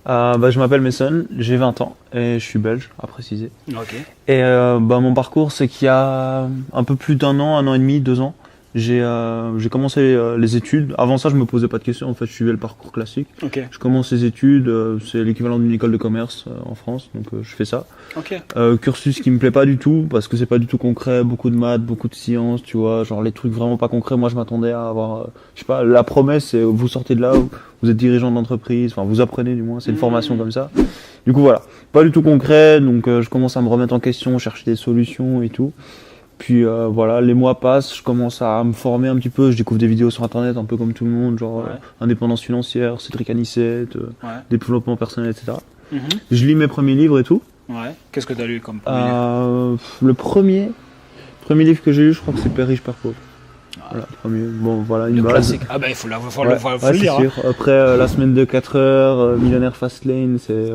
Je m'appelle Mason, j'ai 20 ans et je suis belge, à préciser. Ok. Et mon parcours, c'est qu'il y a un peu plus d'un an et demi, 2 ans, j'ai commencé les études. Avant ça, je me posais pas de questions. En fait, je suivais le parcours classique. Ok. Je commence les études, c'est l'équivalent d'une école de commerce en France, donc je fais ça. Ok. Cursus qui me plaît pas du tout parce que c'est pas du tout concret, beaucoup de maths, beaucoup de sciences, tu vois, genre les trucs vraiment pas concrets. Moi, je m'attendais à avoir, je sais pas, la promesse, c'est vous sortez de là, vous êtes dirigeant d'entreprise, enfin vous apprenez du moins, c'est une formation comme ça. Du coup voilà, pas du tout concret, donc je commence à me remettre en question, chercher des solutions et tout. Puis voilà, les mois passent, je commence à me former un petit peu, je découvre des vidéos sur internet un peu comme tout le monde, genre indépendance financière, Cédric Anissette, développement personnel, etc. Je lis mes premiers livres et tout. Ouais. Qu'est-ce que tu as lu comme premier livre? Le premier livre que j'ai lu, je crois que c'est Père riche, Père pauvre. Voilà, premier. Bon, voilà, une Le base. classique. Ah bah il faut le lire. C'est sûr. Après, La semaine de 4 heures, Millionnaire Fastlane, c'est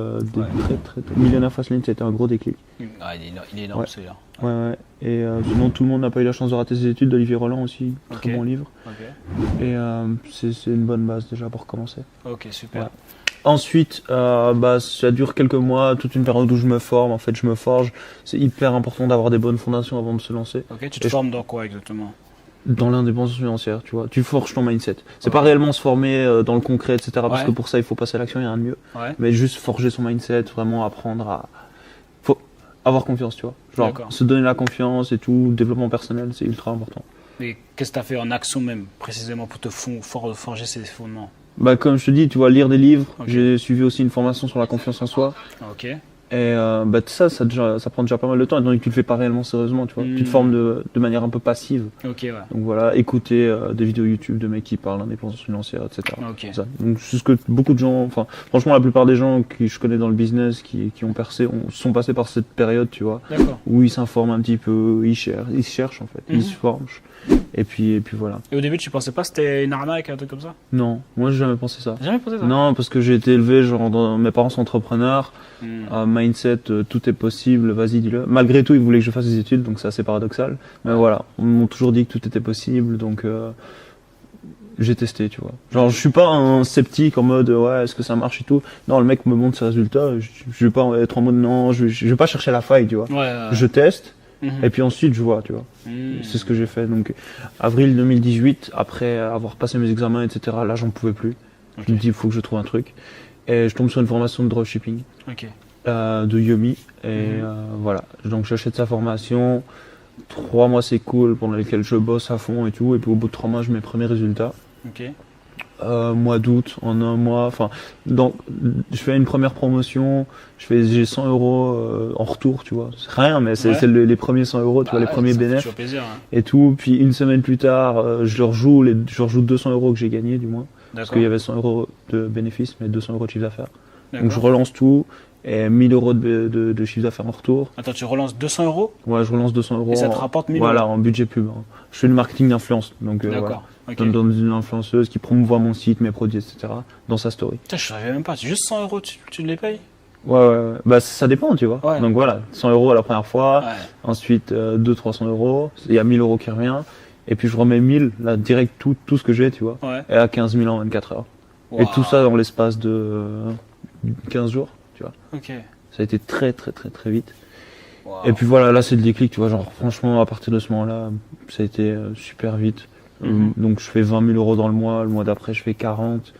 très. Millionnaire Fastlane, c'était un gros déclic. Ah, il est énorme celui-là. Ouais. Et sinon, Tout le monde n'a pas eu la chance de rater ses études, d'Olivier Roland aussi, très bon livre. Ok. Et c'est une bonne base déjà pour commencer. Ok, super. Ouais. Ensuite, ça dure quelques mois, toute une période où je me forme. En fait, je me forge. C'est hyper important d'avoir des bonnes fondations avant de se lancer. Ok, tu te formes dans quoi exactement? Dans l'indépendance financière, tu vois. Tu forges ton mindset. C'est pas réellement se former dans le concret, etc. Parce que pour ça, il faut passer à l'action, il y a rien de mieux. Ouais. Mais juste forger son mindset, vraiment apprendre à... Faut avoir confiance, tu vois. Genre, se donner la confiance et tout, développement personnel, c'est ultra important. Mais qu'est-ce que tu as fait en action même, précisément pour te forger ces fondements? Comme je te dis, tu vois, lire des livres. J'ai suivi aussi une formation sur la confiance en soi. Ok. Et ça prend déjà pas mal de temps, étant donné que tu le fais pas réellement sérieusement, tu vois. Tu te formes de manière un peu passive. Ok, ouais. Donc voilà, écouter des vidéos YouTube de mecs qui parlent d'indépendance financière, etc. Ok. Ça. Donc c'est ce que beaucoup de gens, enfin franchement la plupart des gens que je connais dans le business qui ont percé, sont passés par cette période, tu vois. D'accord. Où ils s'informent un petit peu, ils cherchent en fait, ils se forment. Et puis voilà. Et au début tu pensais pas que c'était une arnaque, un truc comme ça? Non, moi j'ai jamais pensé ça. Jamais pensé ça? Non, parce que j'ai été élevé, mes parents sont entrepreneurs, mindset, tout est possible, vas-y dis-le. Malgré tout, ils voulaient que je fasse des études, donc c'est assez paradoxal. Mais voilà, on m'a toujours dit que tout était possible, donc j'ai testé, tu vois. Genre, je suis pas un sceptique en mode, est-ce que ça marche et tout. Non, le mec me montre ses résultats, je vais pas être en mode, non, je vais pas chercher la faille, tu vois. Je teste. Et puis ensuite, je vois, tu vois. C'est ce que j'ai fait. Donc, avril 2018, après avoir passé mes examens, etc., là, j'en pouvais plus. Je me dis, il faut que je trouve un truc. Et je tombe sur une formation de dropshipping de Yomi. Et voilà. Donc, j'achète sa formation. 3 mois, c'est cool, pendant lesquels je bosse à fond et tout. Et puis, au bout de 3 mois, j'ai mes premiers résultats. Mois d'août, en un mois, donc je fais une première promotion, j'ai 100 € en retour, tu vois, c'est rien, mais c'est les premiers 100 €, tu vois, les premiers bénéfices et tout. Puis une semaine plus tard, je rejoue 200 € que j'ai gagné du moins, parce qu'il y avait 100 € de bénéfices, mais 200 € de chiffre d'affaires. Donc je relance tout. Et 1000 € de chiffre d'affaires en retour. Attends, tu relances 200 €? Ouais, je relance 200 €. Et ça te rapporte 1000 €? Voilà, en budget pub. Je fais du marketing d'influence. Donc, voilà. Dans une influenceuse qui promouvoit mon site, mes produits, etc. dans sa story. Putain, je savais même pas. C'est juste 100 €, tu les payes? Ouais. Ça dépend, tu vois. Donc voilà, 100 € la première fois. Ensuite, 200-300 €. Il y a 1000 € qui revient. Et puis je remets 1000, là, direct tout ce que j'ai, tu vois. Et à 15 000 en 24 heures. Et tout ça dans l'espace de 15 jours. Ça a été très vite. Et puis voilà, là c'est le déclic, tu vois, genre franchement à partir de ce moment-là, ça a été super vite. Donc je fais 20 000 € dans le mois d'après je fais 40.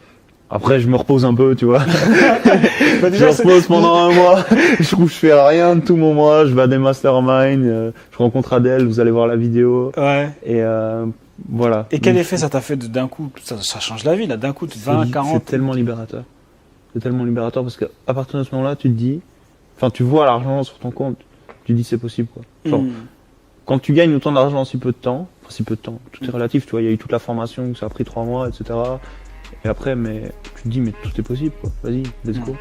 Après je me repose un peu, tu vois. Je me repose pendant un mois, je fais rien de tout mon mois, je vais à des masterminds, je rencontre Adèle, vous allez voir la vidéo. Et voilà. Et quel effet ça t'a fait d'un coup? Ça change la vie là, d'un coup, 20, 40. C'est tellement libérateur. C'est tellement libérateur parce qu'à partir de ce moment-là, tu te dis, tu vois l'argent sur ton compte, tu te dis c'est possible, quoi. Genre, quand tu gagnes autant d'argent en si peu de temps, tout est relatif, tu vois, il y a eu toute la formation, ça a pris 3 mois, etc. Et après, mais tu te dis, mais tout est possible, quoi. Vas-y, let's go.